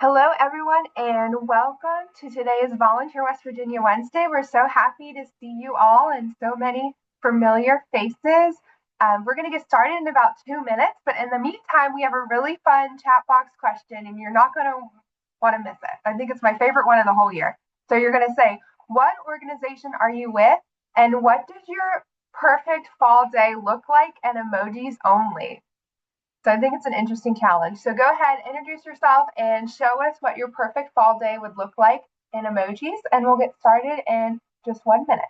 Hello, everyone, and welcome to today's Volunteer West Virginia Wednesday. We're so happy to see you all and so many familiar faces. We're going to get started in about 2 minutes, but in the meantime, we have a really fun chat box question, and you're not going to want to miss it. I think it's my favorite one of the whole year. So you're going to say, what organization are you with, and what does your perfect fall day look like, and emojis only? So I think it's an interesting challenge. So go ahead, introduce yourself, and show us what your perfect fall day would look like in emojis, and we'll get started in just 1 minute.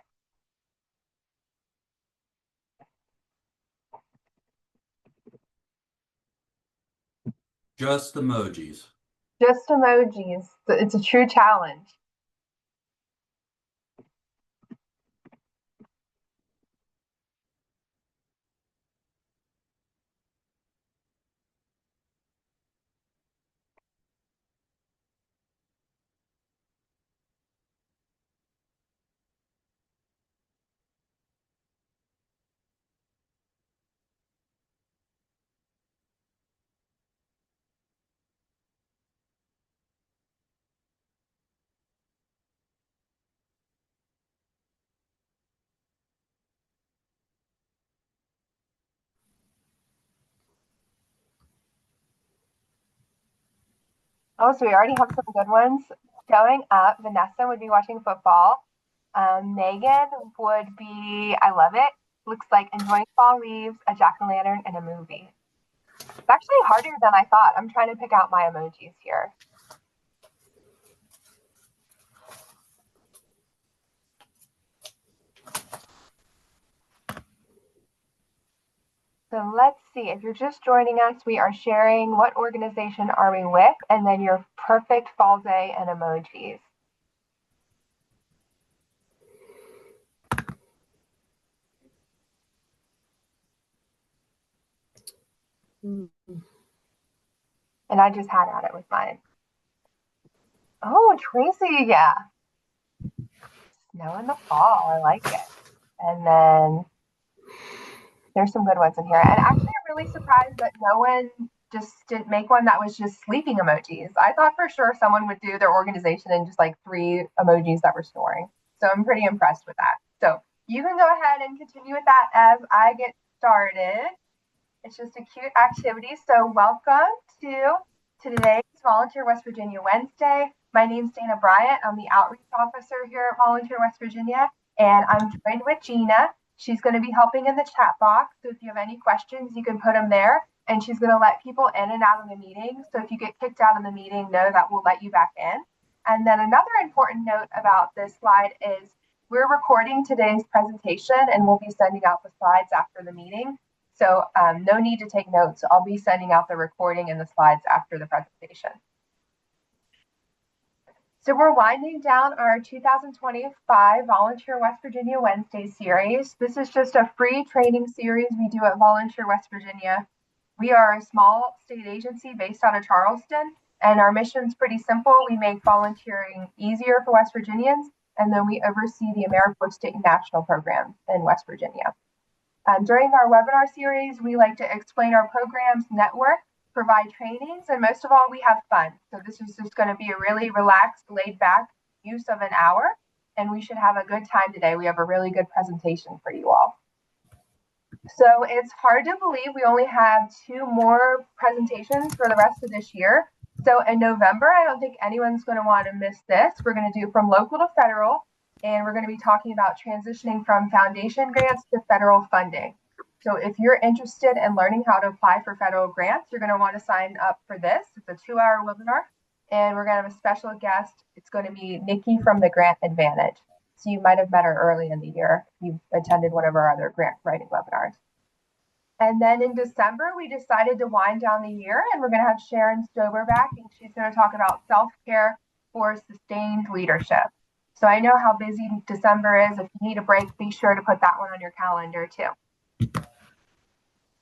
Just emojis. Just emojis. It's a true challenge. Oh, so we already have some good ones showing up. Vanessa would be watching football. Megan would be, I love it. Looks like enjoying fall leaves, a jack-o'-lantern, and a movie. It's actually harder than I thought. I'm trying to pick out my emojis here. So let's see, if you're just joining us, we are sharing what organization are we with, and then your perfect fall day and emojis. And I just had at it with mine. Oh, Tracy, yeah. Snow in the fall, I like it. And then there's some good ones in here. And actually, I'm really surprised that no one just didn't make one that was just sleeping emojis. I thought for sure someone would do their organization in just like 3 emojis that were snoring. So I'm pretty impressed with that. So you can go ahead and continue with that as I get started. It's just a cute activity. So welcome to today's Volunteer West Virginia Wednesday. My name's Dana Bryant. I'm the outreach officer here at Volunteer West Virginia, and I'm joined with Gina. She's going to be helping in the chat box. So if you have any questions, you can put them there, and she's going to let people in and out of the meeting. So if you get kicked out of the meeting, know that we'll let you back in. And then another important note about this slide is we're recording today's presentation, and we'll be sending out the slides after the meeting. So no need to take notes. I'll be sending out the recording and the slides after the presentation. So we're winding down our 2025 Volunteer West Virginia Wednesday series. This is just a free training series we do at Volunteer West Virginia. We are a small state agency based out of Charleston, and our mission is pretty simple. We make volunteering easier for West Virginians, and then we oversee the AmeriCorps state and national programs in West Virginia. During our webinar series, we like to explain our programs, network, provide trainings, and most of all, we have fun. So this is just going to be a really relaxed, laid back use of an hour, and we should have a good time today. We have a really good presentation for you all. So it's hard to believe we only have 2 more presentations for the rest of this year. So in November, I don't think anyone's going to want to miss this. We're going to do from local to federal, and we're going to be talking about transitioning from foundation grants to federal funding. So if you're interested in learning how to apply for federal grants, you're going to want to sign up for this. It's a 2-hour webinar, and we're going to have a special guest. It's going to be Nikki from the Grant Advantage. So you might have met her early in the year if you've attended one of our other grant writing webinars. And then in December, we decided to wind down the year, and we're going to have Sharon Stober back, and she's going to talk about self-care for sustained leadership. So I know how busy December is. If you need a break, be sure to put that one on your calendar too.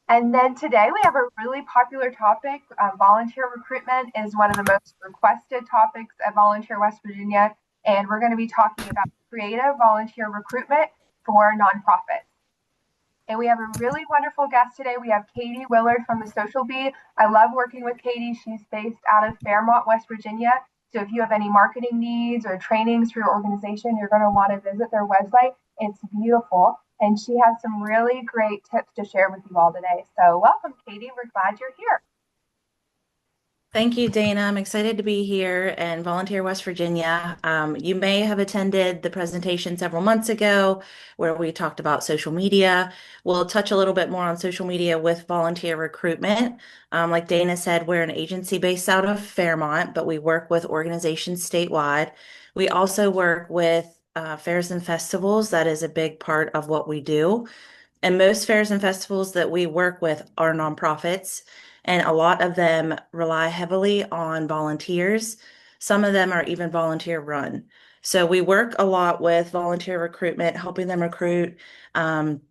And then today we have a really popular topic. Volunteer recruitment is one of the most requested topics at Volunteer West Virginia. And we're going to be talking about creative volunteer recruitment for nonprofits. And we have a really wonderful guest today. We have Katie Willard from the Social Bee. I love working with Katie. She's based out of Fairmont, West Virginia. So if you have any marketing needs or trainings for your organization, you're going to want to visit their website. It's beautiful. And she has some really great tips to share with you all today. So welcome, Katie. We're glad you're here. Thank you, Dana. I'm excited to be here in Volunteer, West Virginia. You may have attended the presentation several months ago where we talked about social media. We'll touch a little bit more on social media with volunteer recruitment. Like Dana said, we're an agency based out of Fairmont, but we work with organizations statewide. We also work with fairs and festivals. That is a big part of what we do. And most fairs and festivals that we work with are nonprofits, and a lot of them rely heavily on volunteers. Some of them are even volunteer run. So we work a lot with volunteer recruitment, helping them recruit, um,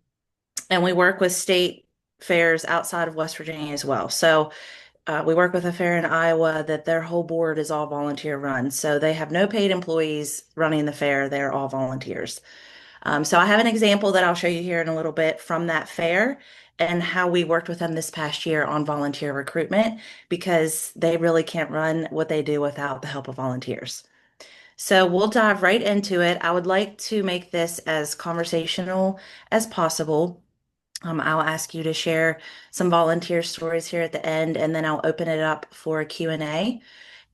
and we work with state fairs outside of West Virginia as well. So we work with a fair in Iowa that their whole board is all volunteer run. So they have no paid employees running the fair. They're all volunteers. So I have an example that I'll show you here in a little bit from that fair and how we worked with them this past year on volunteer recruitment because they really can't run what they do without the help of volunteers. So we'll dive right into it. I would like to make this as conversational as possible. I'll ask you to share some volunteer stories here at the end, and then I'll open it up for a Q&A.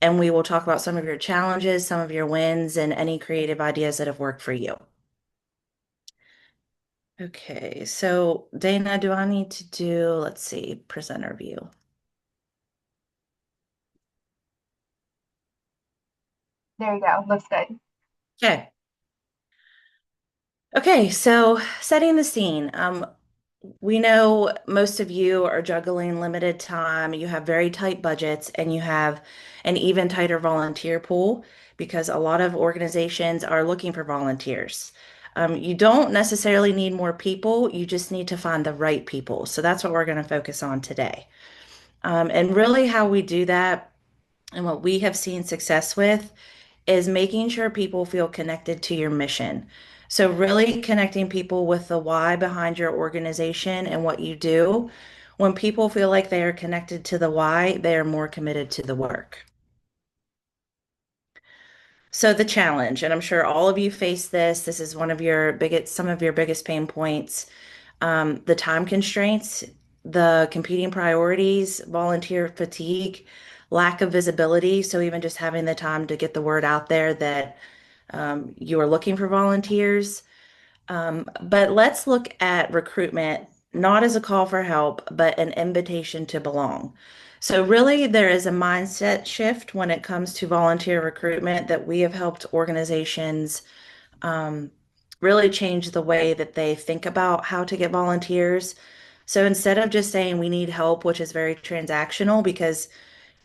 And we will talk about some of your challenges, some of your wins, and any creative ideas that have worked for you. Okay, so Dana, do I need to do, let's see, presenter view? There you go. Looks good. Okay. Okay, so setting the scene. We know most of you are juggling limited time, you have very tight budgets, and you have an even tighter volunteer pool because a lot of organizations are looking for volunteers. You don't necessarily need more people, you just need to find the right people. So that's what we're going to focus on today. And really, how we do that and what we have seen success with is making sure people feel connected to your mission. So, really connecting people with the why behind your organization and what you do. When people feel like they are connected to the why, they are more committed to the work. So, the challenge, and I'm sure all of you face this, this is one of your biggest, some of your biggest pain points, the time constraints, the competing priorities, volunteer fatigue, lack of visibility. So, even just having the time to get the word out there that you are looking for volunteers. But let's look at recruitment not as a call for help, but an invitation to belong. So, really, there is a mindset shift when it comes to volunteer recruitment that we have helped organizations um, really change the way that they think about how to get volunteers. So, instead of just saying we need help, which is very transactional, because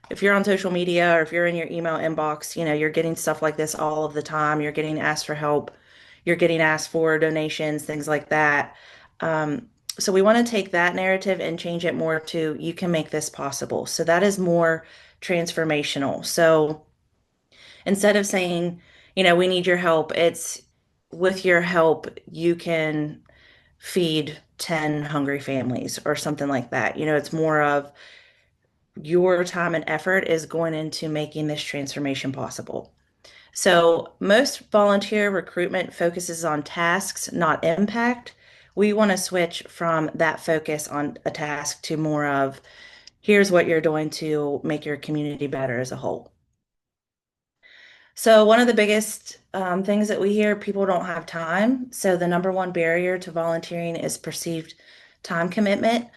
if you're on social media or if you're in your email inbox, you know, you're getting stuff like this all of the time. You're getting asked for help, you're getting asked for donations, things like that. So we want to take that narrative and change it more to you can make this possible. So that is more transformational. So instead of saying, you know, we need your help, it's with your help, you can feed 10 hungry families or something like that. You know, it's more of your time and effort is going into making this transformation possible. So, most volunteer recruitment focuses on tasks, not impact. We want to switch from that focus on a task to more of here's what you're doing to make your community better as a whole. So, one of the biggest things that we hear people don't have time. So, the number one barrier to volunteering is perceived time commitment.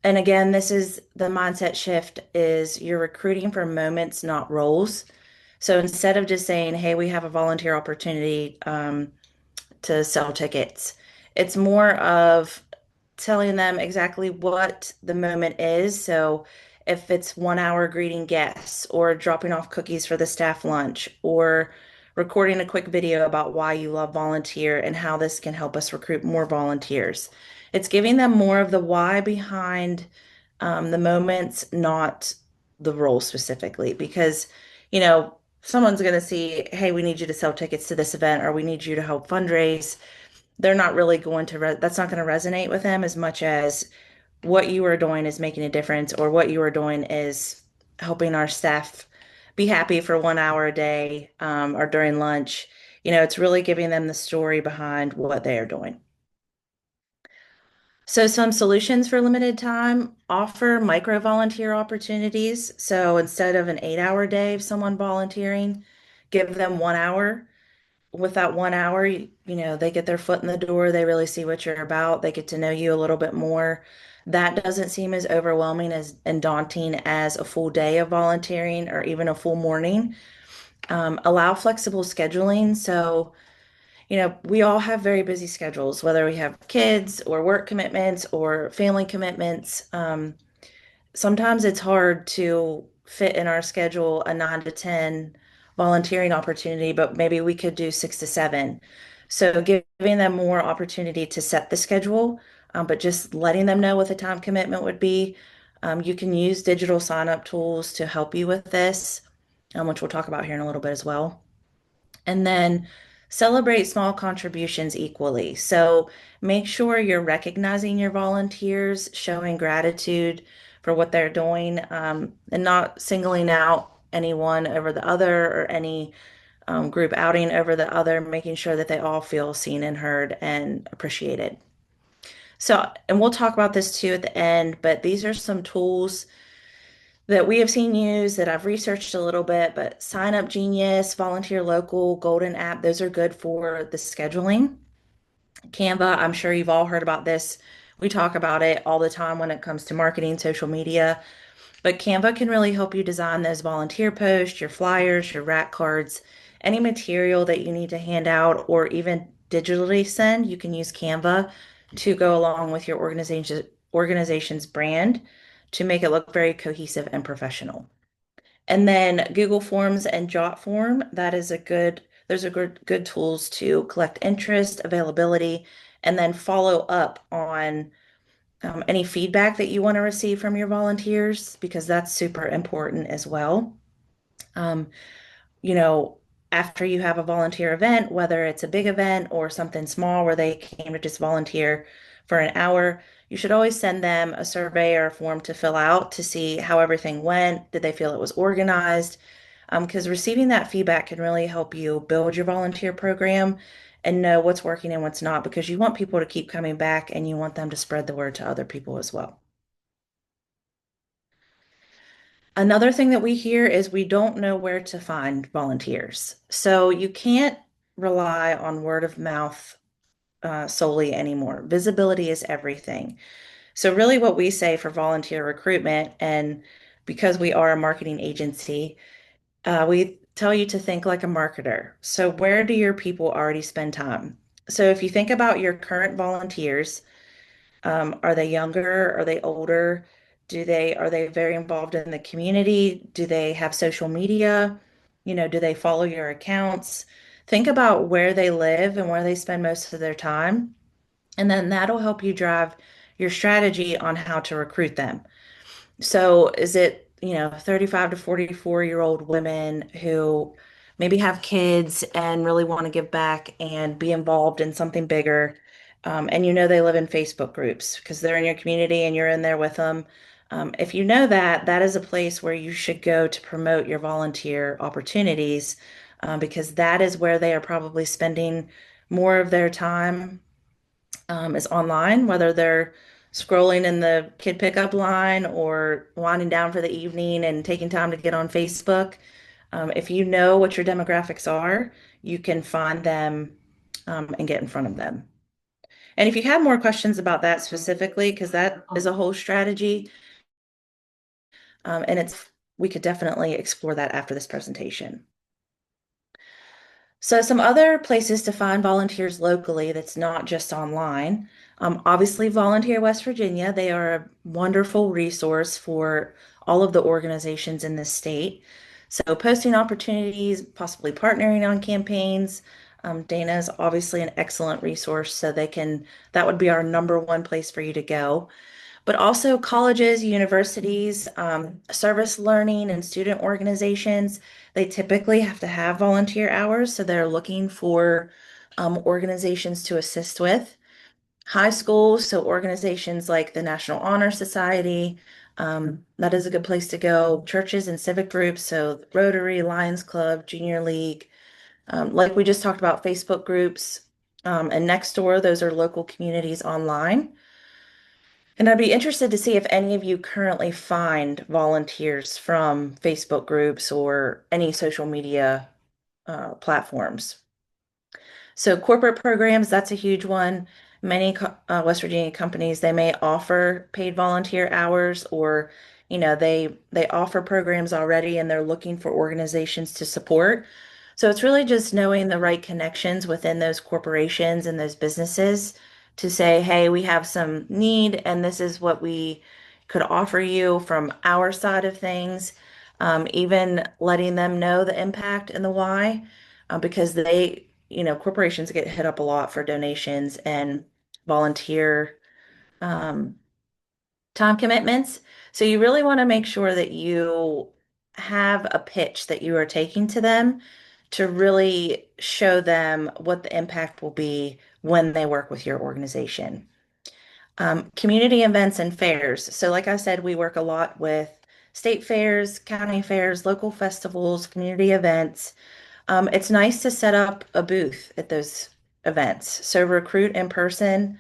And again, this is the mindset shift is you're recruiting for moments, not roles. So instead of just saying, hey, we have a volunteer opportunity to sell tickets, it's more of telling them exactly what the moment is. So if it's 1 hour greeting guests or dropping off cookies for the staff lunch or recording a quick video about why you love volunteer and how this can help us recruit more volunteers. It's giving them more of the why behind the moments, not the role specifically, because, you know, someone's going to see, hey, we need you to sell tickets to this event or we need you to help fundraise. they're not really going to, that's not going to resonate with them as much as what you are doing is making a difference, or what you are doing is helping our staff be happy for 1 hour a day, or during lunch. It's really giving them the story behind what they are doing. So, some solutions for limited time offer micro volunteer opportunities. So, instead of an 8 hour day of someone volunteering, give them 1 hour. With that 1 hour, they get their foot in the door. They really see what you're about. They get to know you a little bit more. That doesn't seem as overwhelming as and daunting as a full day of volunteering or even a full morning. Allow flexible scheduling. So, we all have very busy schedules, whether we have kids or work commitments or family commitments. Sometimes it's hard to fit in our schedule a 9 to 10 volunteering opportunity, but maybe we could do 6 to 7. So giving them more opportunity to set the schedule, but just letting them know what the time commitment would be. You can use digital sign-up tools to help you with this, which we'll talk about here in a little bit as well. And then celebrate small contributions equally. So make sure you're recognizing your volunteers, showing gratitude for what they're doing, and not singling out anyone over the other, or any group outing over the other, making sure that they all feel seen and heard and appreciated. So, and we'll talk about this too at the end, but these are some tools that we have seen used that I've researched a little bit, but Sign Up Genius, Volunteer Local, Golden App, those are good for the scheduling. Canva, I'm sure you've all heard about this. We talk about it all the time when it comes to marketing, social media, but Canva can really help you design those volunteer posts, your flyers, your rack cards, any material that you need to hand out or even digitally send. You can use Canva to go along with your organization's brand to make it look very cohesive and professional. And then Google Forms and Jotform, those are good tools to collect interest, availability, and then follow up on any feedback that you want to receive from your volunteers, because that's super important as well. Um, you know, After you have a volunteer event, whether it's a big event or something small where they came to just volunteer for an hour, you should always send them a survey or a form to fill out to see how everything went. Did they feel it was organized? Because receiving that feedback can really help you build your volunteer program and know what's working and what's not, because you want people to keep coming back and you want them to spread the word to other people as well. Another thing that we hear is we don't know where to find volunteers. So you can't rely on word of mouth solely anymore. Visibility is everything. So, really, what we say for volunteer recruitment, and because we are a marketing agency, we tell you to think like a marketer. So, where do your people already spend time? So, if you think about your current volunteers, are they younger? Are they older? Are they very involved in the community? Do they have social media? Do they follow your accounts? Think about where they live and where they spend most of their time. And then that'll help you drive your strategy on how to recruit them. So is it, 35 to 44-year-old women who maybe have kids and really want to give back and be involved in something bigger? And they live in Facebook groups because they're in your community and you're in there with them. If you know that, that is a place where you should go to promote your volunteer opportunities, because that is where they are probably spending more of their time, is online, whether they're scrolling in the kid pickup line or winding down for the evening and taking time to get on Facebook. If you know what your demographics are, you can find them, and get in front of them. And if you have more questions about that specifically, because that is a whole strategy, and we could definitely explore that after this presentation. So, some other places to find volunteers locally that's not just online. Obviously, Volunteer West Virginia, they are a wonderful resource for all of the organizations in this state. So, posting opportunities, possibly partnering on campaigns. Dana is obviously an excellent resource, so that would be our number one place for you to go. But also colleges, universities, service learning, and student organizations, they typically have to have volunteer hours. So they're looking for organizations to assist with. High schools, so organizations like the National Honor Society, that is a good place to go. Churches and civic groups, so Rotary, Lions Club, Junior League, like we just talked about, Facebook groups, and Nextdoor, those are local communities online. And I'd be interested to see if any of you currently find volunteers from Facebook groups or any social media platforms. So corporate programs, that's a huge one. Many West Virginia companies, they may offer paid volunteer hours, or they offer programs already and they're looking for organizations to support. So it's really just knowing the right connections within those corporations and those businesses to say, hey, we have some need and this is what we could offer you from our side of things. Even letting them know the impact and the why, because corporations get hit up a lot for donations and volunteer um, time commitments. So you really want to make sure that you have a pitch that you are taking to them to really show them what the impact will be when they work with your organization. Community events and fairs. So, like I said, we work a lot with state fairs, county fairs, local festivals, community events. It's nice to set up a booth at those events. So, recruit in person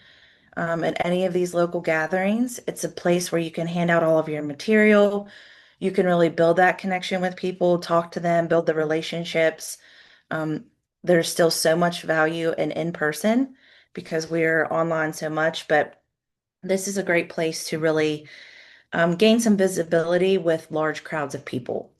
at any of these local gatherings. It's a place where you can hand out all of your material. You can really build that connection with people, talk to them, build the relationships. Um, there's still so much value in person because we're online so much, but this is a great place to really gain some visibility with large crowds of people.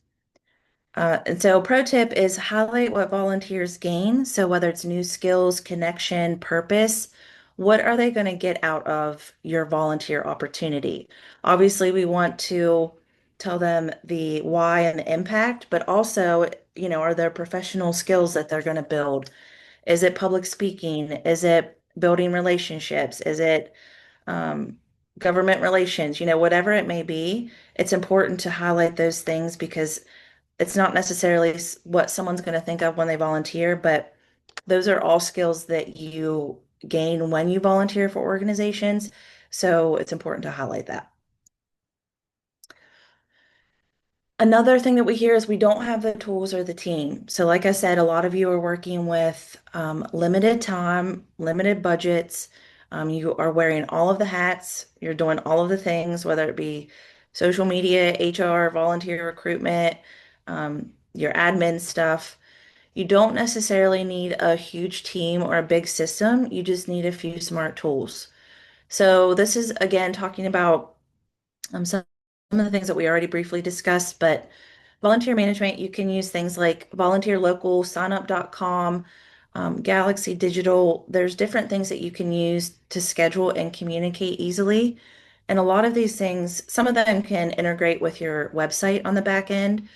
And so, pro tip is highlight what volunteers gain. So, whether it's new skills, connection, purpose, what are they going to get out of your volunteer opportunity? Obviously, we want to tell them the why and the impact, but also, are there professional skills that they're going to build? Is it public speaking? Is it building relationships? Is it um, government relations? Whatever it may be, it's important to highlight those things because it's not necessarily what someone's going to think of when they volunteer, but those are all skills that you gain when you volunteer for organizations. So it's important to highlight that. Another thing that we hear is we don't have the tools or the team. So, like I said, a lot of you are working with limited time, limited budgets. You are wearing all of the hats. You're doing all of the things, whether it be social media, HR, volunteer recruitment, your admin stuff. You don't necessarily need a huge team or a big system. You just need a few smart tools. So, this is again talking about some of the things that we already briefly discussed, but volunteer management, you can use things like volunteer local, signup.com, Galaxy Digital. There's different things that you can use to schedule and communicate easily. And a lot of these things, some of them can integrate with your website on the back end.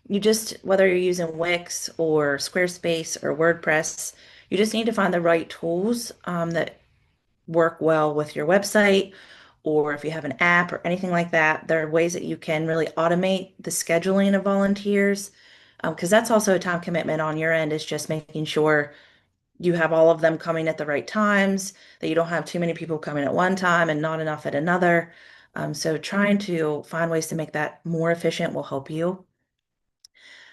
Whether you're using Wix or Squarespace or WordPress, you just need to find the right tools that work well with your website, or if you have an app or anything like that, there are ways that you can really automate the scheduling of volunteers. Because that's also a time commitment on your end, is just making sure you have all of them coming at the right times, that you don't have too many people coming at one time and not enough at another. So trying to find ways to make that more efficient will help you.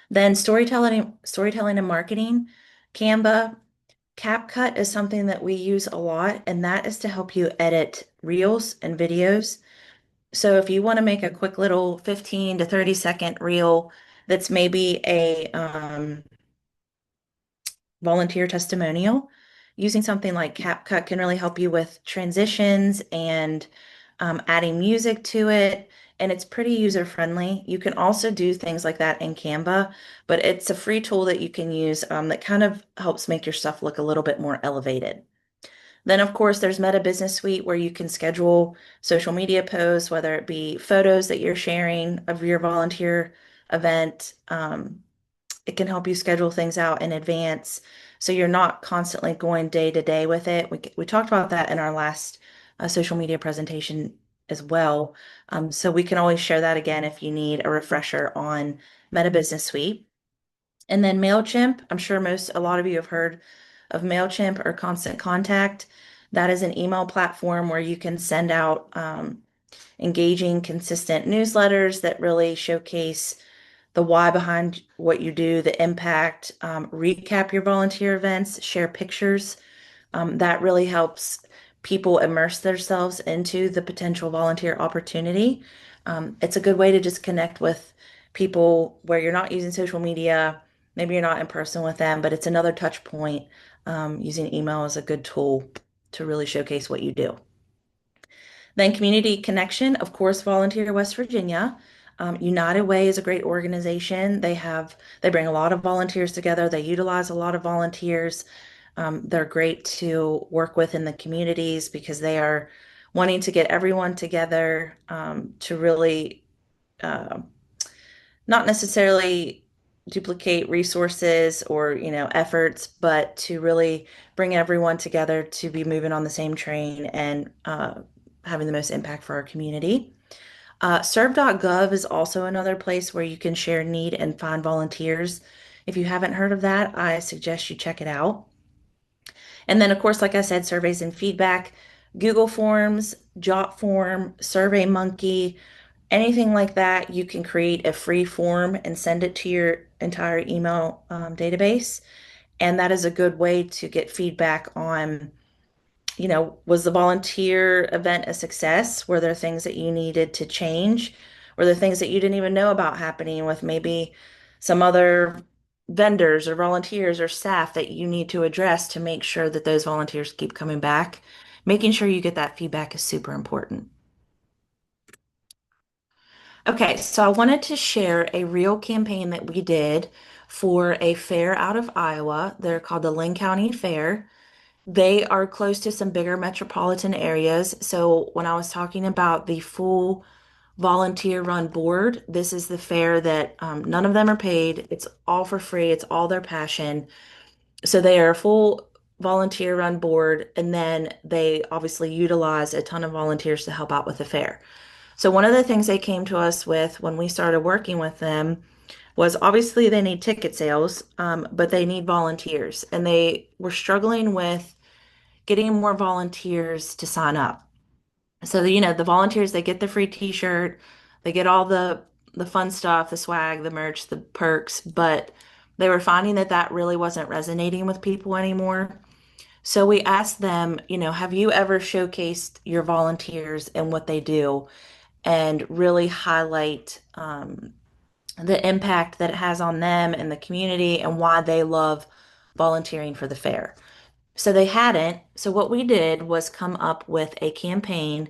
Then storytelling and marketing, Canva. CapCut is something that we use a lot, and that is to help you edit reels and videos. So if you want to make a quick little 15 to 30-second reel that's maybe a volunteer testimonial, using something like CapCut can really help you with transitions and adding music to it. And it's pretty user friendly. You can also do things like that in Canva, but it's a free tool that you can use that kind of helps make your stuff look a little bit more elevated. Then, of course, there's Meta Business Suite where you can schedule social media posts, whether it be photos that you're sharing of your volunteer event. It can help you schedule things out in advance so you're not constantly going day to day with it. We talked about that in our last social media presentation as well. So we can always share that again if you need a refresher on Meta Business Suite. And then MailChimp, I'm sure a lot of you have heard of MailChimp or Constant Contact. That is an email platform where you can send out engaging, consistent newsletters that really showcase the why behind what you do, the impact, recap your volunteer events, share pictures. That really helps people immerse themselves into the potential volunteer opportunity. It's a good way to just connect with people where you're not using social media. Maybe you're not in person with them, but it's another touch point. Using email is a good tool to really showcase what you do. Then Community Connection, of course, Volunteer West Virginia. United Way is a great organization. They bring a lot of volunteers together. They utilize a lot of volunteers. They're great to work with in the communities because they are wanting to get everyone together to really uh, not necessarily duplicate resources or efforts, but to really bring everyone together to be moving on the same train and having the most impact for our community. Serve.gov is also another place where you can share need and find volunteers. If you haven't heard of that, I suggest you check it out. And then, of course, like I said, surveys and feedback, Google Forms, Jotform, SurveyMonkey, anything like that, you can create a free form and send it to your entire email database. And that is a good way to get feedback on, was the volunteer event a success? Were there things that you needed to change? Were there things that you didn't even know about happening with maybe some other vendors or volunteers or staff that you need to address to make sure that those volunteers keep coming back? Making sure you get that feedback is super important. Okay, so I wanted to share a real campaign that we did for a fair out of Iowa. They're called the Lynn County Fair. They are close to some bigger metropolitan areas. So when I was talking about the full volunteer run board, this is the fair that none of them are paid. It's all for free. It's all their passion. So they are a full volunteer run board, and then they obviously utilize a ton of volunteers to help out with the fair. So one of the things they came to us with when we started working with them was obviously they need ticket sales, but they need volunteers, and they were struggling with getting more volunteers to sign up. So the volunteers, they get the free t-shirt, they get all the fun stuff, the swag, the merch, the perks, but they were finding that that really wasn't resonating with people anymore. So we asked them, have you ever showcased your volunteers and what they do and really highlight the impact that it has on them and the community and why they love volunteering for the fair? So they hadn't. So what we did was come up with a campaign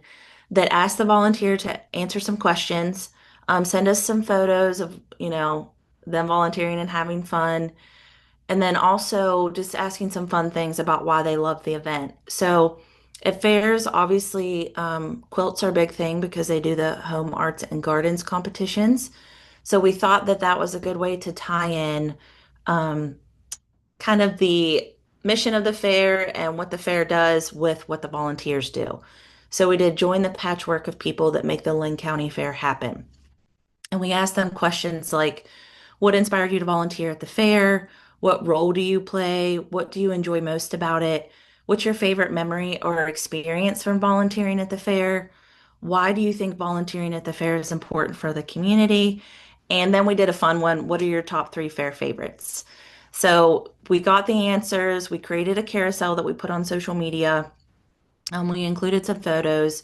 that asked the volunteer to answer some questions, send us some photos of, them volunteering and having fun, and then also just asking some fun things about why they love the event. So at fairs, obviously, quilts are a big thing because they do the home arts and gardens competitions. So we thought that that was a good way to tie in um, kind of the mission of the fair and what the fair does with what the volunteers do. So we did join the patchwork of people that make the Lynn County Fair happen. And we asked them questions like, what inspired you to volunteer at the fair? What role do you play? What do you enjoy most about it? What's your favorite memory or experience from volunteering at the fair? Why do you think volunteering at the fair is important for the community? And then we did a fun one. What are your top three fair favorites? So we got the answers. We created a carousel that we put on social media. We included some photos.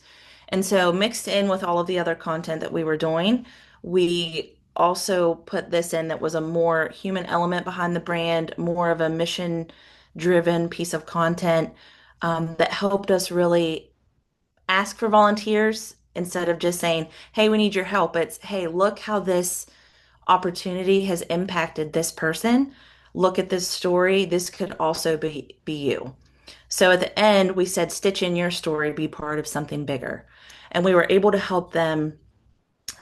And so, mixed in with all of the other content that we were doing, we also put this in that was a more human element behind the brand, more of a mission driven piece of content that helped us really ask for volunteers instead of just saying, hey, we need your help. It's, hey, look how this opportunity has impacted this person. Look at this story. This could also be you. So at the end, we said, stitch in your story, be part of something bigger. And we were able to help them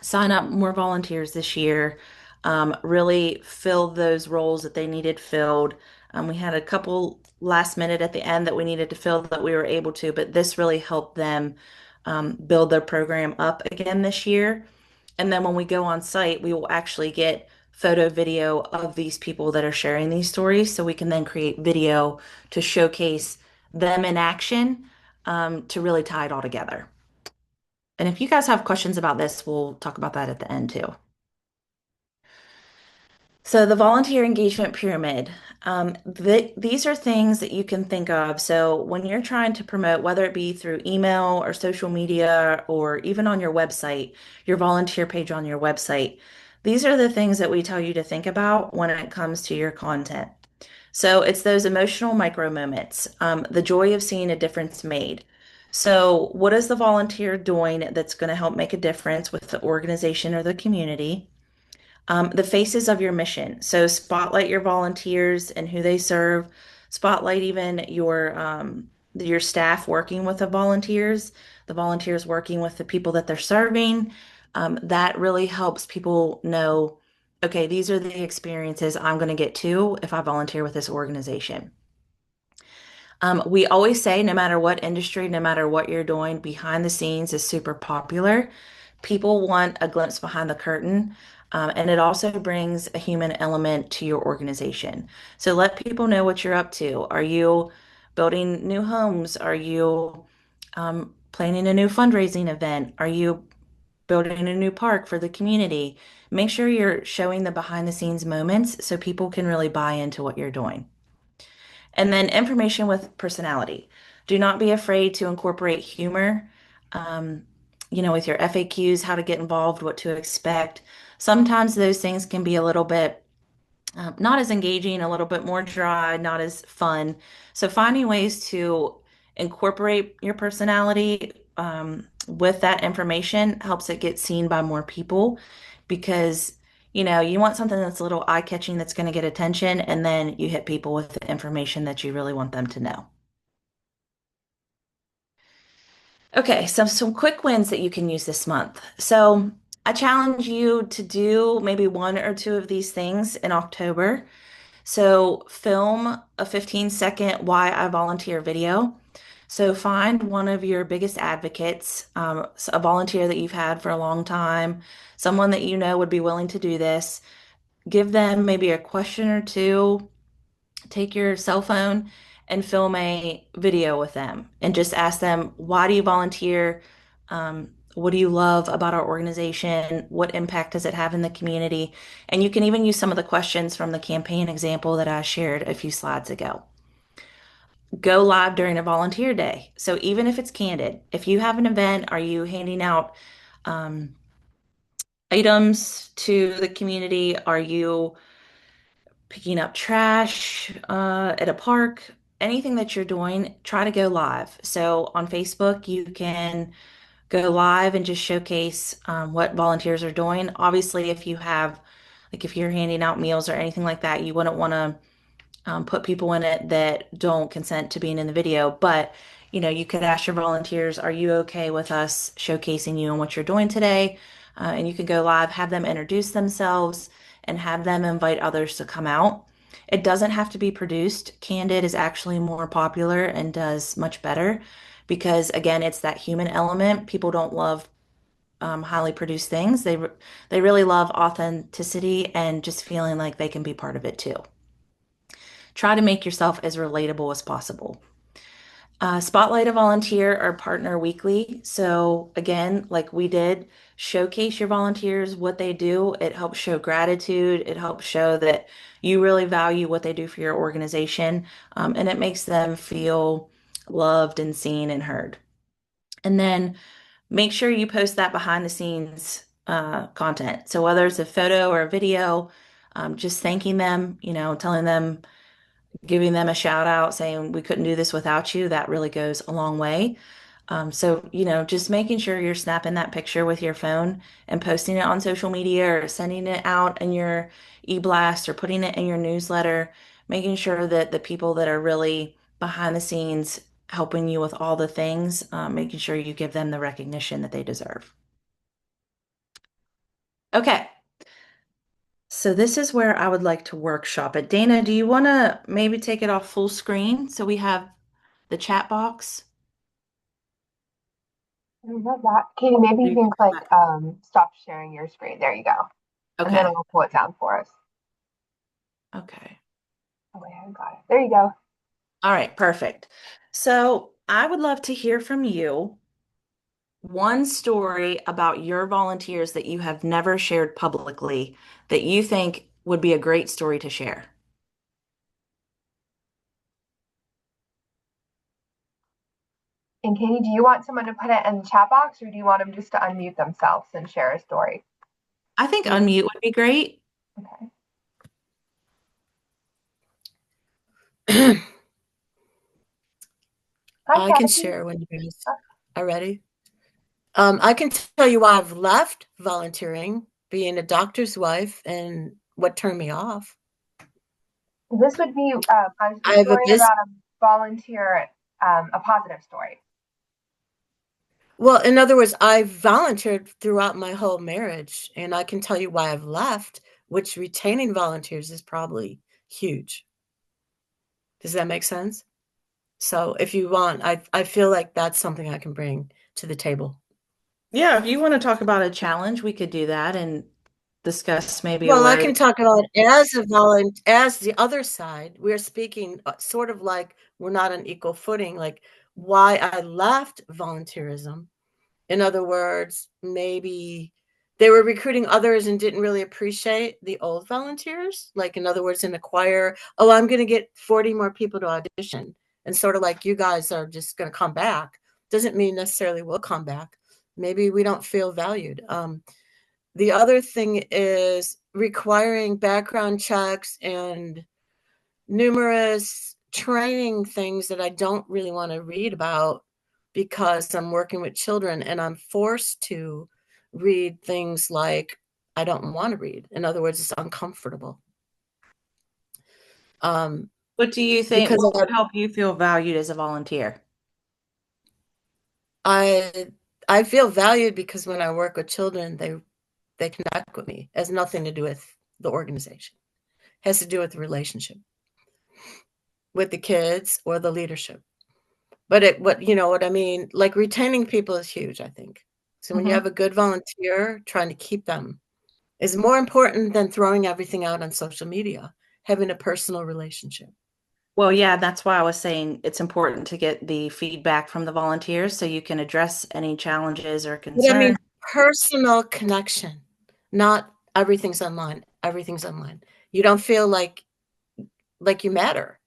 sign up more volunteers this year, really fill those roles that they needed filled. We had a couple last minute at the end that we needed to fill that we were able to, but this really helped them build their program up again this year. And then when we go on site, we will actually get photo, video of these people that are sharing these stories so we can then create video to showcase them in action to really tie it all together. And if you guys have questions about this, we'll talk about that at the end too. So the volunteer engagement pyramid, these are things that you can think of. So when you're trying to promote, whether it be through email or social media or even on your website, your volunteer page on your website, these are the things that we tell you to think about when it comes to your content. So it's those emotional micro moments, the joy of seeing a difference made. So what is the volunteer doing that's going to help make a difference with the organization or the community? The faces of your mission. So spotlight your volunteers and who they serve. Spotlight even your staff working with the volunteers working with the people that they're serving. That really helps people know, okay, these are the experiences I'm going to get to if I volunteer with this organization. We always say, no matter what industry, no matter what you're doing, behind the scenes is super popular. People want a glimpse behind the curtain, and it also brings a human element to your organization. So let people know what you're up to. Are you building new homes? Are you planning a new fundraising event? Are you building a new park for the community? Make sure you're showing the behind the scenes moments so people can really buy into what you're doing. And then information with personality. Do not be afraid to incorporate humor, um, with your FAQs, how to get involved, what to expect. Sometimes those things can be a little bit not as engaging, a little bit more dry, not as fun. So finding ways to incorporate your personality with that information helps it get seen by more people because you want something that's a little eye-catching that's going to get attention, and then you hit people with the information that you really want them to know. Okay, so some quick wins that you can use this month. So I challenge you to do maybe one or two of these things in October. So film a 15-second why I volunteer video. So find one of your biggest advocates, a volunteer that you've had for a long time, someone that you know would be willing to do this. Give them maybe a question or two. Take your cell phone and film a video with them and just ask them, why do you volunteer? What do you love about our organization? What impact does it have in the community? And you can even use some of the questions from the campaign example that I shared a few slides ago. Go live during a volunteer day. So even if it's candid, if you have an event, are you handing out um, items to the community? Are you picking up trash at a park? Anything that you're doing, try to go live. So on Facebook, you can go live and just showcase what volunteers are doing. Obviously, if you're handing out meals or anything like that, you wouldn't want to put people in it that don't consent to being in the video. But, you could ask your volunteers, are you okay with us showcasing you and what you're doing today? And you can go live, have them introduce themselves, and have them invite others to come out. It doesn't have to be produced. Candid is actually more popular and does much better because, again, it's that human element. People don't love highly produced things. They really love authenticity and just feeling like they can be part of it too. Try to make yourself as relatable as possible. Spotlight a volunteer or partner weekly. So, again, like we did, showcase your volunteers, what they do. It helps show gratitude. It helps show that you really value what they do for your organization, and it makes them feel loved and seen and heard. And then make sure you post that behind the scenes content. So, whether it's a photo or a video, just thanking them, telling them, giving them a shout out saying we couldn't do this without you, that really goes a long way. So, just making sure you're snapping that picture with your phone and posting it on social media or sending it out in your e-blast or putting it in your newsletter, making sure that the people that are really behind the scenes helping you with all the things, making sure you give them the recognition that they deserve. Okay, so this is where I would like to workshop it. Dana, do you want to maybe take it off full screen so we have the chat box? I love that. Katie, maybe Or you you can can come click back. stop sharing your screen. There you go. and then Okay. it'll pull it down for us. Okay. Oh, wait, I got it. There you go. All right, perfect. So I would love to hear from you one story about your volunteers that you have never shared publicly that you think would be a great story to share. And Katie, do you want someone to put it in the chat box, or do you want them just to unmute themselves and share a story? I think Mm, unmute would be great. okay. Hi, I can Kathy. share when you guys are ready. I can tell you why I've left volunteering, being a doctor's wife, and what turned me off. This would be a I have a story business. about a volunteer, a positive story. Well, in other words, I volunteered throughout my whole marriage, and I can tell you why I've left, which retaining volunteers is probably huge. Does that make sense? So if you want, I feel like that's something I can bring to the table. Yeah, if you want to talk about a challenge, we could do that and discuss maybe a Well, I way can that, talk about as the other side, we're speaking sort of like we're not on equal footing, like why I left volunteerism. In other words, maybe they were recruiting others and didn't really appreciate the old volunteers. Like, in other words, in the choir, oh, I'm going to get 40 more people to audition. And sort of like you guys are just going to come back. Doesn't mean necessarily we'll come back. Maybe we don't feel valued. The other thing is requiring background checks and numerous training things that I don't really want to read about because I'm working with children and I'm forced to read things like I don't want to read. In other words, it's uncomfortable. what do you think, Because what would help you feel valued as a volunteer? I I feel valued because when I work with children, they connect with me. It has nothing to do with the organization. It has to do with the relationship with the kids or the leadership. But what you know what I mean? Like retaining people is huge, I think. So when you Mhm. have a good volunteer, trying to keep them is more important than throwing everything out on social media, having a personal relationship. Well, yeah, that's why I was saying it's important to get the feedback from the volunteers so you can address any challenges or But I mean concerns. personal connection, not everything's online. Everything's online. You don't feel like you matter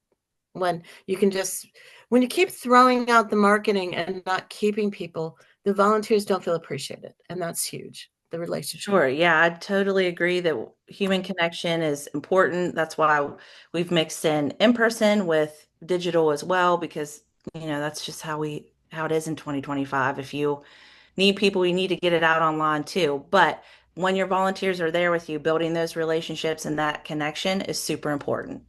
when you can just when you keep throwing out the marketing and not keeping people, the volunteers don't feel appreciated, and that's huge. The relationship. Sure. Yeah, I totally agree that human connection is important. That's why we've mixed in person with digital as well, because, that's just how it is in 2025. If you need people, you need to get it out online too. But when your volunteers are there with you, building those relationships and that connection is super important.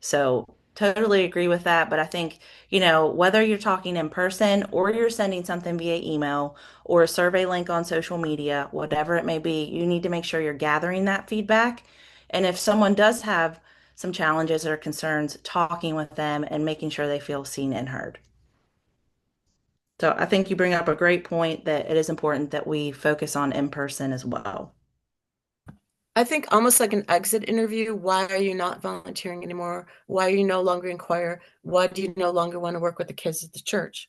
So totally agree with that. But I think, whether you're talking in person or you're sending something via email or a survey link on social media, whatever it may be, you need to make sure you're gathering that feedback. And if someone does have some challenges or concerns, talking with them and making sure they feel seen and heard. So I think you bring up a great point that it is important that we focus on in person as well. I think almost like an exit interview. Why are you not volunteering anymore? Why are you no longer in choir? Why do you no longer want to work with the kids at the church?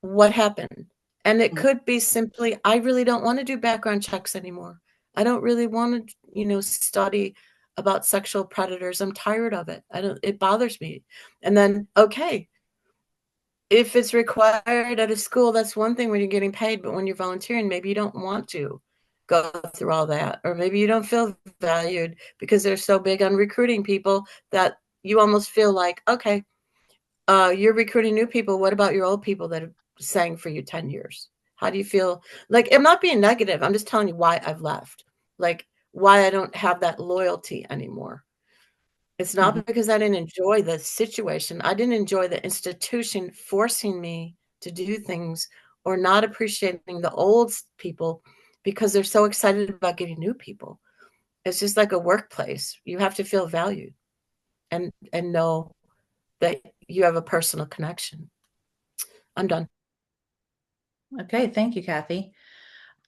What happened? And it could be simply, I really don't want to do background checks anymore. I don't really want to, study about sexual predators. I'm tired of it. It bothers me. And then, okay, if it's required at a school, that's one thing when you're getting paid, but when you're volunteering, maybe you don't want to go through all that, or maybe you don't feel valued because they're so big on recruiting people that you almost feel like, okay, you're recruiting new people. What about your old people that have sang for you 10 years? How do you feel? Like, I'm not being negative. I'm just telling you why I've left, like why I don't have that loyalty anymore. It's Mhm. not because I didn't enjoy the situation. I didn't enjoy the institution forcing me to do things or not appreciating the old people because they're so excited about getting new people. It's just like a workplace. You have to feel valued and know that you have a personal connection. I'm done. Okay, thank you, Kathy.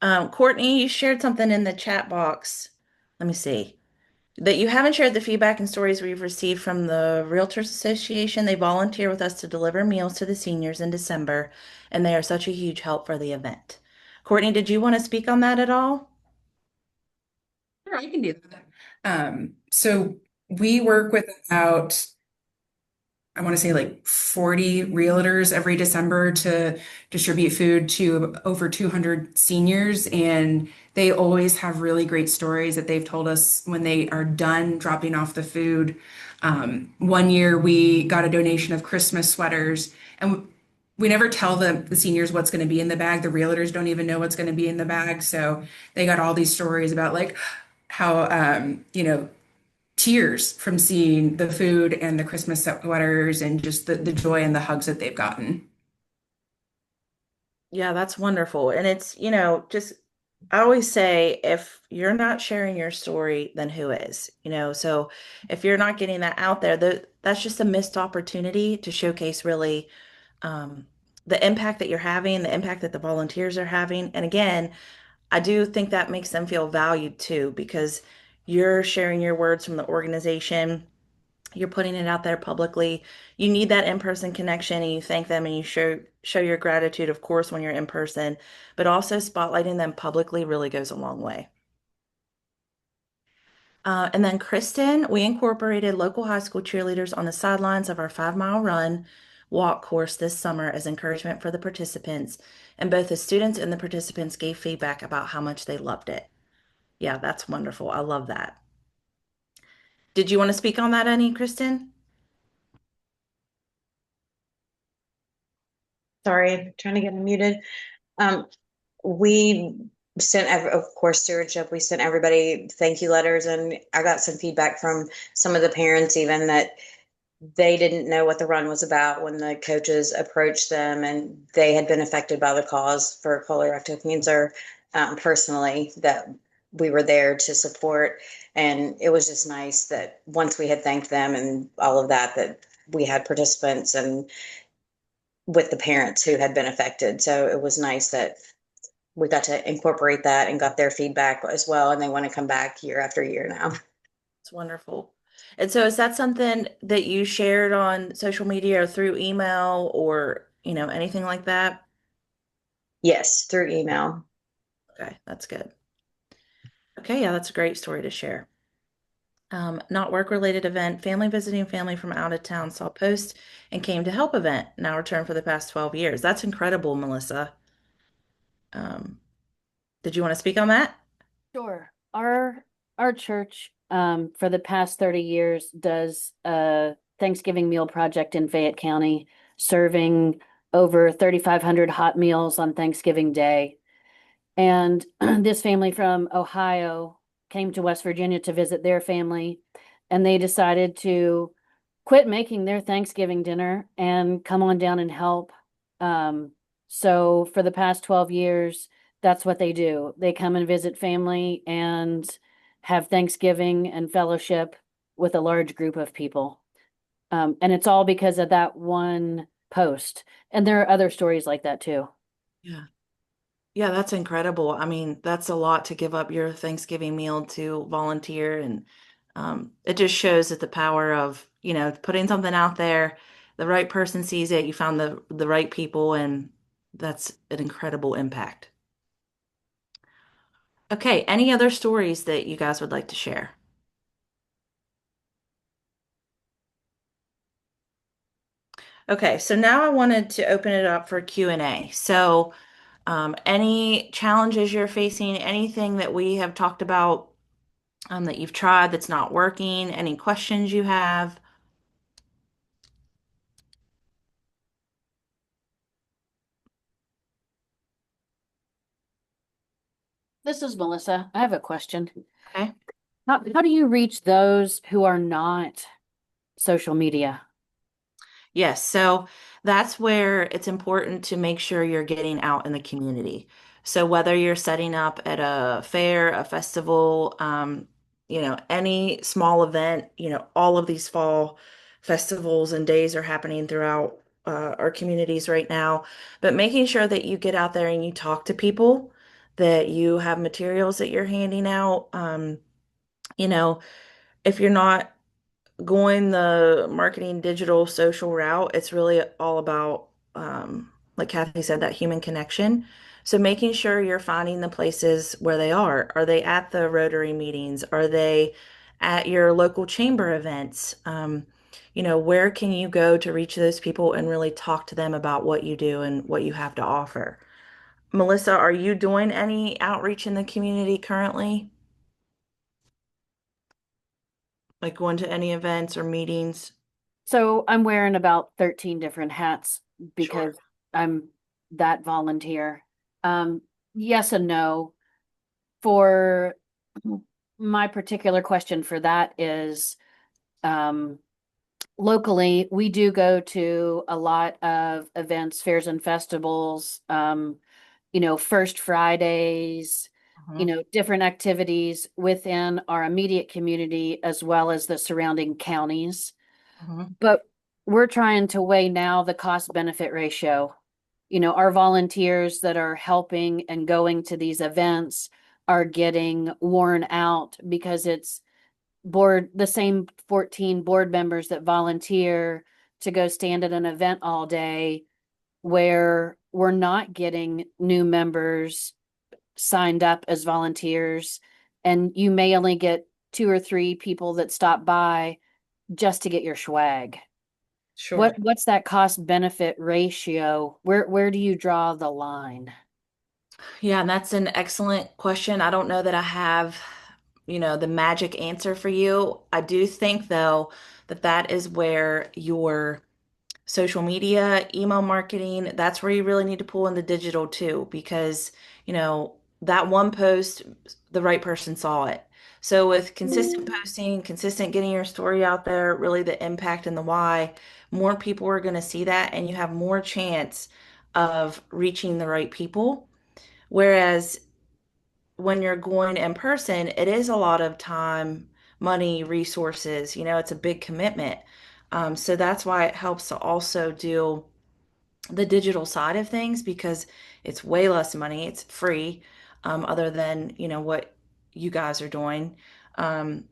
Courtney, you shared something in the chat box let me see. That you haven't shared the feedback and stories we've received from the Realtors Association. They volunteer with us to deliver meals to the seniors in December, and they are such a huge help for the event. Courtney, did you want to speak on that at all? Sure, I can do that. So we work with about, I want to say like 40 realtors every December to distribute food to over 200 seniors. And they always have really great stories that they've told us when they are done dropping off the food. One year we got a donation of Christmas sweaters, and we never tell the seniors what's going to be in the bag. The realtors don't even know what's going to be in the bag. So they got all these stories about like how, tears from seeing the food and the Christmas sweaters and just the joy and the hugs that they've gotten. Yeah, that's wonderful. And it's, just I always say if you're not sharing your story, then who is? So if you're not getting that out there, that's just a missed opportunity to showcase really um, the impact that you're having, the impact that the volunteers are having. And again, I do think that makes them feel valued too, because you're sharing your words from the organization, you're putting it out there publicly. You need that in-person connection, and you thank them and you show your gratitude, of course, when you're in person, but also spotlighting them publicly really goes a long way. And then Kristen, we incorporated local high school cheerleaders on the sidelines of our 5 mile run walk course this summer as encouragement for the participants. And both the students and the participants gave feedback about how much they loved it. Yeah, that's wonderful. I love that. Did you want to speak on that any, Kristen? Sorry, I'm trying to get unmuted. Um, we sent, of course, stewardship. We sent everybody thank you letters, and I got some feedback from some of the parents, even that they didn't know what the run was about when the coaches approached them, and they had been affected by the cause for colorectal cancer personally. That we were there to support, and it was just nice that once we had thanked them and all of that, that we had participants and with the parents who had been affected. So it was nice that we got to incorporate that and got their feedback as well. And they want to come back year after year now. It's wonderful. And so is that something that you shared on social media or through email or, anything like that? Yes, through email. Okay, that's good. Okay, yeah, that's a great story to share. Not work-related event, family visiting family from out of town saw post and came to help event, now returned for the past 12 years. That's incredible, Melissa. Um, did you want to speak on that? Sure. Our church for the past 30 years does a Thanksgiving meal project in Fayette County, serving over 3,500 hot meals on Thanksgiving Day. And this family from Ohio came to West Virginia to visit their family, and they decided to quit making their Thanksgiving dinner and come on down and help. So for the past 12 years, that's what they do. They come and visit family and have Thanksgiving and fellowship with a large group of people. And it's all because of that one post. And there are other stories like that too. Yeah. Yeah, that's incredible. I mean, that's a lot to give up your Thanksgiving meal to volunteer. And it just shows that the power of, putting something out there, the right person sees it, you found the right people, and that's an incredible impact. Okay, any other stories that you guys would like to share? Okay, so now I wanted to open it up for Q&A. So, any challenges you're facing, anything that we have talked about that you've tried that's not working, any questions you have? This is Melissa. I have a question. Okay. How do you reach those who are not social media? Yes, so that's where it's important to make sure you're getting out in the community. So whether you're setting up at a fair, a festival, any small event, all of these fall festivals and days are happening throughout our communities right now. But making sure that you get out there and you talk to people, that you have materials that you're handing out. You know, if you're not going the marketing digital social route, it's really all about, like Kathy said, that human connection. So making sure you're finding the places where they are. Are they at the Rotary meetings? Are they at your local chamber events? Where can you go to reach those people and really talk to them about what you do and what you have to offer? Melissa, are you doing any outreach in the community currently? Like going to any events or meetings? So I'm wearing about 13 different hats Sure. because I'm that volunteer. Um, yes and no. For my particular question for that is, um, locally, we do go to a lot of events, fairs and festivals, First Fridays, Mhm, different activities within our immediate community as well as the surrounding counties. mhm. But we're trying to weigh now the cost benefit ratio. Our volunteers that are helping and going to these events are getting worn out because it's the same 14 board members that volunteer to go stand at an event all day where we're not getting new members signed up as volunteers, and you may only get two or three people that stop by just to get your swag. Sure. What's that cost benefit ratio? Where do you draw the line? Yeah, and that's an excellent question. I don't know that I have, the magic answer for you. I do think, though, that that is where your social media, email marketing, that's where you really need to pull in the digital too, because, that one post, the right person saw it. So with consistent posting, consistent getting your story out there, really the impact and the why, more people are going to see that and you have more chance of reaching the right people. Whereas when you're going in person, it is a lot of time, money, resources. It's a big commitment. So that's why it helps to also do the digital side of things because it's way less money. It's free, other than, what you guys are doing. Um,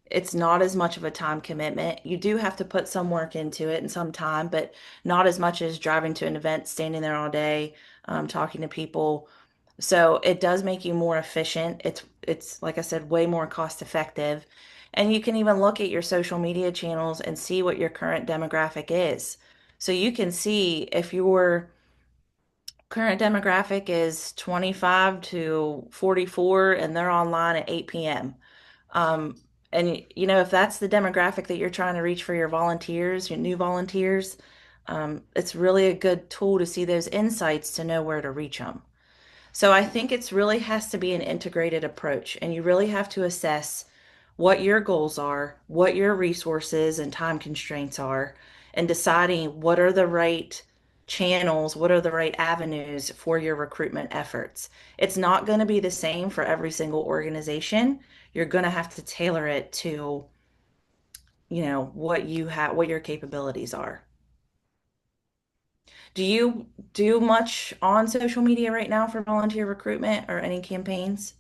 it's not as much of a time commitment. You do have to put some work into it and some time, but not as much as driving to an event, standing there all day, talking to people. So it does make you more efficient. It's like I said, way more cost effective. And you can even look at your social media channels and see what your current demographic is. So you can see if your current demographic is 25 to 44 and they're online at 8 p.m. Um, and if that's the demographic that you're trying to reach for your volunteers, your new volunteers, it's really a good tool to see those insights to know where to reach them. So I think it's really has to be an integrated approach, and you really have to assess what your goals are, what your resources and time constraints are, and deciding what are the right channels, what are the right avenues for your recruitment efforts. It's not going to be the same for every single organization. You're going to have to tailor it to, what you have, what your capabilities are. Do you do much on social media right now for volunteer recruitment or any campaigns?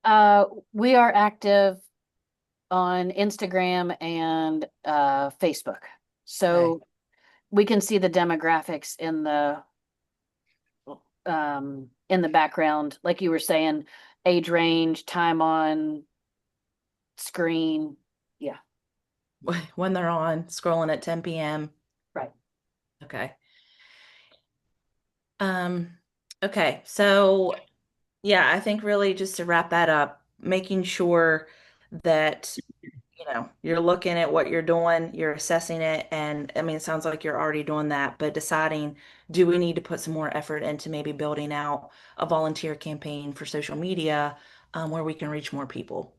Uh, we are active on Instagram and Facebook. Okay. So we can see the demographics in the background, like you were saying, age range, time on screen. Yeah, When they're on, scrolling at 10 p.m. right. Okay. Um, okay. So yeah, I think really just to wrap that up, making sure that, you're looking at what you're doing, you're assessing it, and I mean, it sounds like you're already doing that, but deciding, do we need to put some more effort into maybe building out a volunteer campaign for social media, where we can reach more people?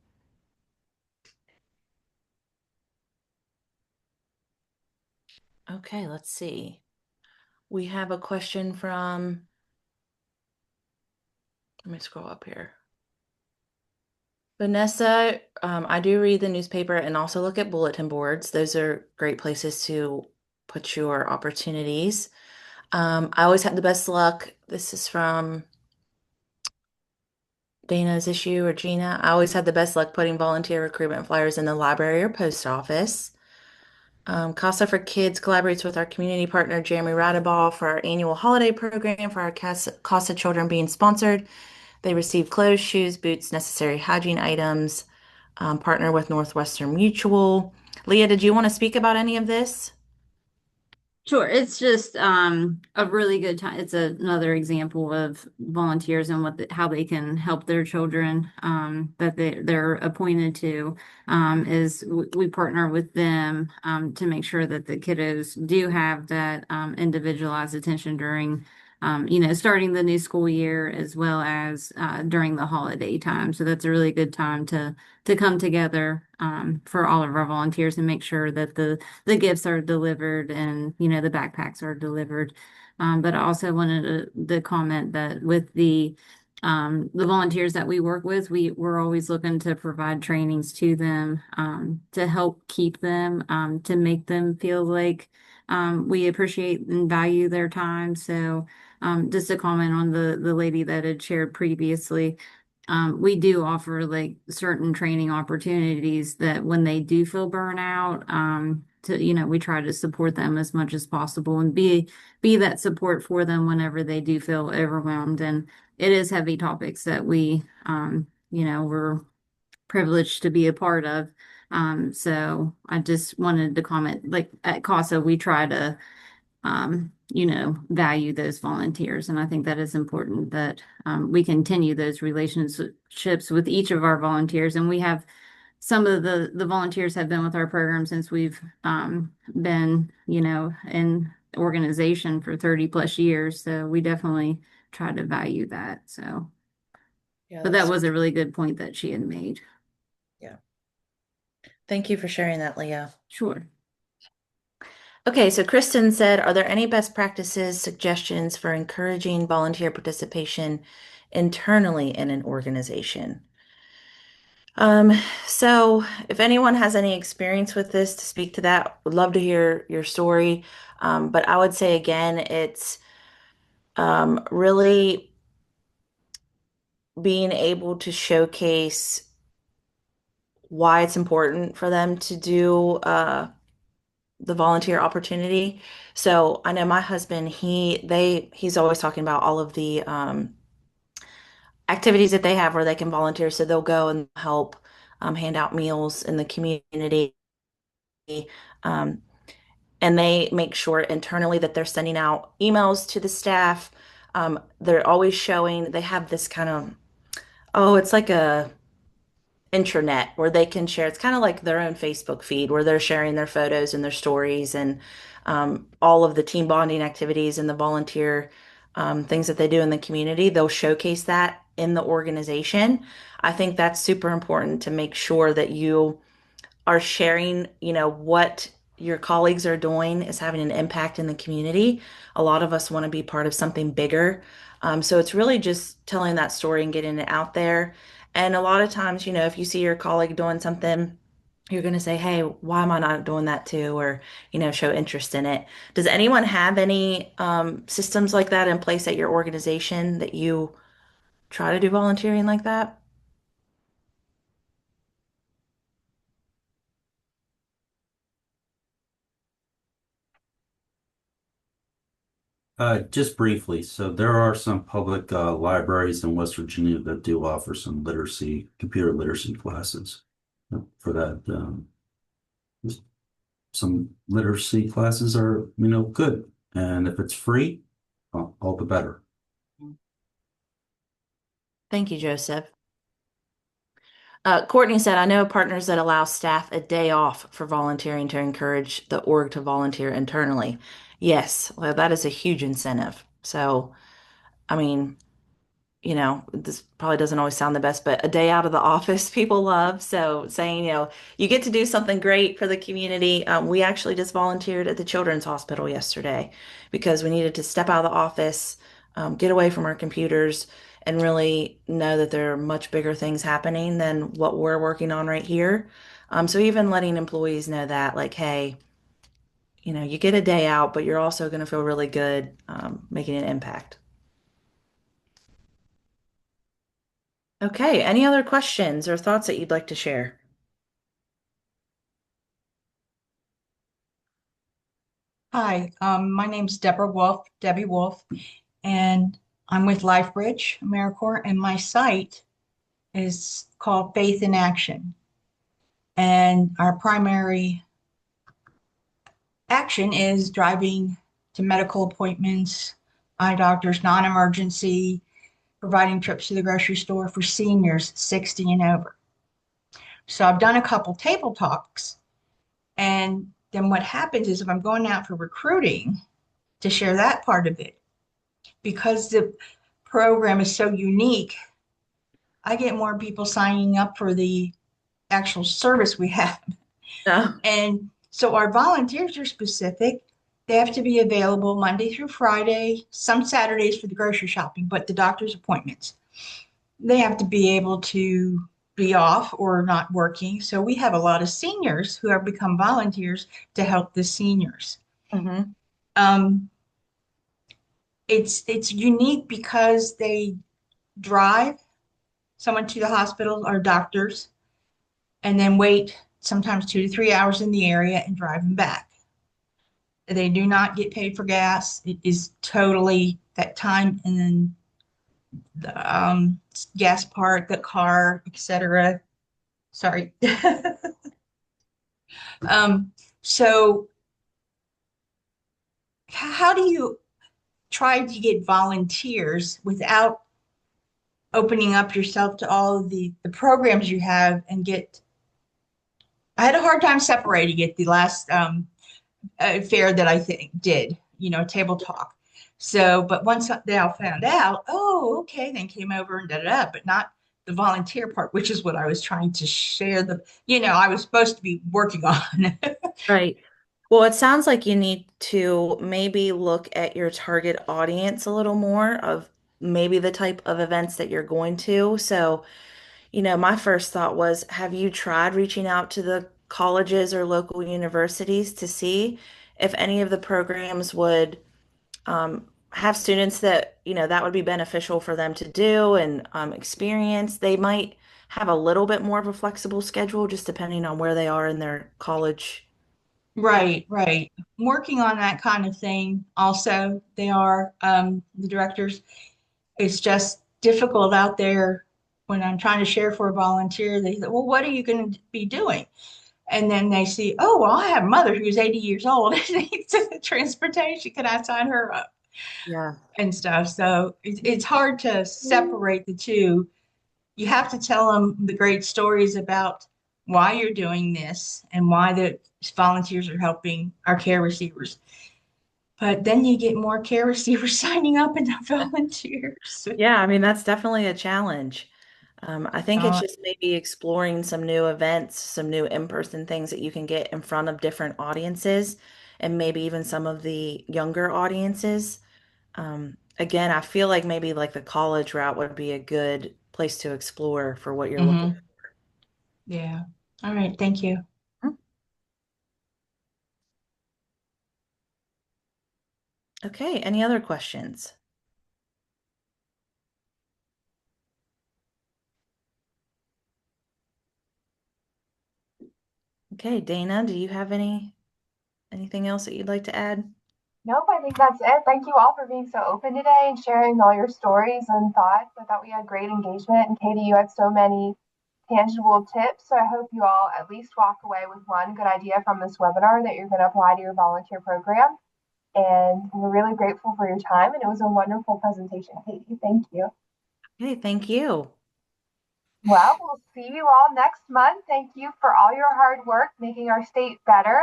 Okay, let's see. We have a question from, let me scroll up here. Vanessa, I do read the newspaper and also look at bulletin boards. Those are great places to put your opportunities. I always have the best luck. This is from Dana's issue or Gina. I always had the best luck putting volunteer recruitment flyers in the library or post office. Casa for Kids collaborates with our community partner Jeremy Radeball for our annual holiday program for our Casa children being sponsored. They receive clothes, shoes, boots, necessary hygiene items. Partner with Northwestern Mutual. Leah, did you want to speak about any of this? Sure. It's just a really good time. It's another example of volunteers and how they can help their children that they're appointed to. Is we partner with them to make sure that the kiddos do have that individualized attention during starting the new school year as well as during the holiday time. So that's a really good time to come together for all of our volunteers and make sure that the gifts are delivered and the backpacks are delivered. But I also wanted to comment that with the volunteers that we work with, we're always looking to provide trainings to them to help keep them to make them feel like we appreciate and value their time. So just to comment on the lady that had shared previously, we do offer like certain training opportunities that when they do feel burnout, we try to support them as much as possible and be that support for them whenever they do feel overwhelmed. And it is heavy topics that we're privileged to be a part of. So I just wanted to comment, like at CASA, we try to value those volunteers. And I think that is important that we continue those relationships with each of our volunteers. And we have some of the volunteers have been with our program since we've been, in organization for 30 plus years. So we definitely try to value that. So, Yeah, but that was a really good point that she had made. Yeah. Thank you for sharing that, Leah. Sure. Okay, so Kristen said, are there any best practices, suggestions for encouraging volunteer participation internally in an organization? Um, so if anyone has any experience with this to speak to that, would love to hear your story. But I would say again, it's really being able to showcase why it's important for them to do the volunteer opportunity. So I know my husband, he's always talking about all of the activities that they have where they can volunteer. So they'll go and help hand out meals in the community. Um, and they make sure internally that they're sending out emails to the staff. They're always showing, they have this kind of, oh, it's like a intranet where they can share. It's kind of like their own Facebook feed where they're sharing their photos and their stories and all of the team bonding activities and the volunteer things that they do in the community. They'll showcase that in the organization. I think that's super important to make sure that you are sharing, what your colleagues are doing is having an impact in the community. A lot of us want to be part of something bigger. So it's really just telling that story and getting it out there. And a lot of times, if you see your colleague doing something, you're going to say, hey, why am I not doing that too? Or, show interest in it. Does anyone have any systems like that in place at your organization that you try to do volunteering like that? Just briefly, so there are some public libraries in West Virginia that do offer some computer literacy classes. For that. Some literacy classes are, good. And if it's free, all the better. Thank you, Joseph. Courtney said, I know partners that allow staff a day off for volunteering to encourage the org to volunteer internally. Yes, well, that is a huge incentive. So, I mean, this probably doesn't always sound the best, but a day out of the office people love. So saying, you get to do something great for the community. We actually just volunteered at the Children's Hospital yesterday because we needed to step out of the office, get away from our computers, and really know that there are much bigger things happening than what we're working on right here. So even letting employees know that, like, hey, you get a day out, but you're also going to feel really good making an impact. Okay, any other questions or thoughts that you'd like to share? Hi, my name's Debbie Wolf, and I'm with LifeBridge AmeriCorps, and my site is called Faith in Action. And our primary action is driving to medical appointments, eye doctors, non-emergency, providing trips to the grocery store for seniors 60 and over. So I've done a couple table talks, and then what happens is if I'm going out for recruiting to share that part of it, because the program is so unique, I get more people signing up for the actual service we have. No. And so our volunteers are specific. They have to be available Monday through Friday, some Saturdays for the grocery shopping, but the doctor's appointments, they have to be able to be off or not working. So we have a lot of seniors who have become volunteers to help the seniors. Mm-hmm. It's unique because they drive someone to the hospital or doctors and then wait sometimes 2 to 3 hours in the area and drive them back. They do not get paid for gas. It is totally that time and then the gas part, the car, etc. Sorry. So how do you try to get volunteers without opening up yourself to all of the programs you have and get, I had a hard time separating it the last fair that I think did, table talk. So, but once they all found out, oh, okay, then came over and da da da, but not the volunteer part, which is what I was trying to share I was supposed to be working on. Right. Well, it sounds like you need to maybe look at your target audience a little more of maybe the type of events that you're going to. So, my first thought was, have you tried reaching out to the colleges or local universities to see if any of the programs would have students that, that would be beneficial for them to do and experience? They might have a little bit more of a flexible schedule just depending on where they are in their college. Right, right. I'm working on that kind of thing also. They are the directors. It's just difficult out there when I'm trying to share for a volunteer. They say, well, what are you going to be doing? And then they see, oh, well, I have a mother who's 80 years old and needs transportation. Can I sign her up? Yeah. And stuff. So it's hard to separate the two. You have to tell them the great stories about why you're doing this and why the volunteers are helping our care receivers. But then you get more care receivers signing up and not volunteers. Yeah, I mean, that's definitely a challenge. I think it's Uh, just maybe exploring some new events, some new in-person things that you can get in front of different audiences and maybe even some of the younger audiences. Again, I feel like maybe like the college route would be a good place to explore for what you're looking mhm. Yeah. All right. Thank you. for. Okay, any other questions? Okay, Dana, do you have anything else that you'd like to add? Nope, I think that's it. Thank you all for being so open today and sharing all your stories and thoughts. I thought we had great engagement. And Katie, you had so many tangible tips. So I hope you all at least walk away with one good idea from this webinar that you're going to apply to your volunteer program. And we're really grateful for your time. And it was a wonderful presentation, Katie. Thank you. Okay, thank you. Well, we'll see you all next month. Thank you for all your hard work making our state better.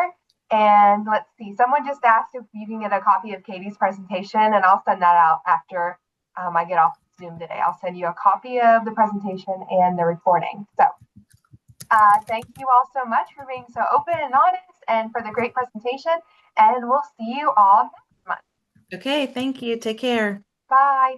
And let's see, someone just asked if you can get a copy of Katie's presentation, and I'll send that out after I get off Zoom today. I'll send you a copy of the presentation and the recording. So thank you all so much for being so open and honest and for the great presentation. And we'll see you all next month. Okay, thank you. Take care. Bye.